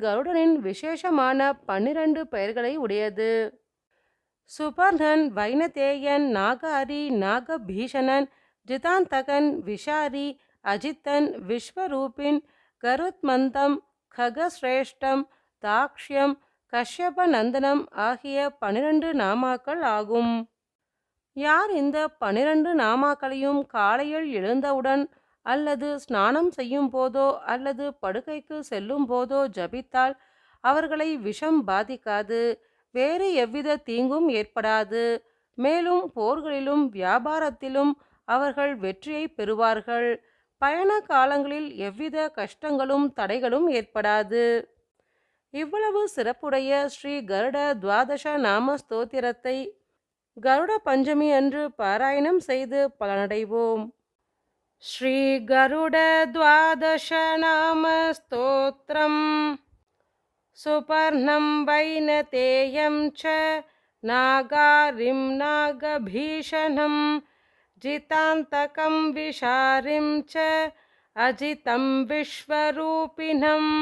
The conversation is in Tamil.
கருடனின் விசேஷமான 12 பெயர்களை உடையது. சுபர்ணன், வைனதேயன், நாகஹரி, நாகபீஷணன், ஜிதாந்தகன், விஷாரி, அஜித்தன், விஸ்வரூபின், கருத்மந்தம், ககசிரேஷ்டம், தாக்ஷ்யம், கஷ்யபநந்தனம் ஆகிய 12 நாமாக்கள் ஆகும். யார் இந்த 12 நாமாக்களையும் காலையில் எழுந்தவுடன் அல்லது ஸ்நானம் செய்யும் போதோ அல்லது படுக்கைக்கு செல்லும் போதோ ஜபித்தால் அவர்களை விஷம் பாதிக்காது, வேறு எவ்வித தீங்கும் ஏற்படாது. மேலும் போர்களிலும் வியாபாரத்திலும் அவர்கள் வெற்றியை பெறுவார்கள். பயண காலங்களில் எவ்வித கஷ்டங்களும் தடைகளும் ஏற்படாது. இவ்வளவு சிறப்புடைய ஸ்ரீ கருட துவாதச நாம ஸ்தோத்திரத்தை கருட பஞ்சமி அன்று பாராயணம் செய்து பலனடைவோம். ஸ்ரீ கருட துவாதச நாம ஸ்தோத்திரம். சுபர்ணம் வைனதேயம் ச நாகாரிம் நாகபீஷணம் ஜிதாந்தகம் விஷாரிம் ச அஜிதம் விஸ்வரூபிணம்.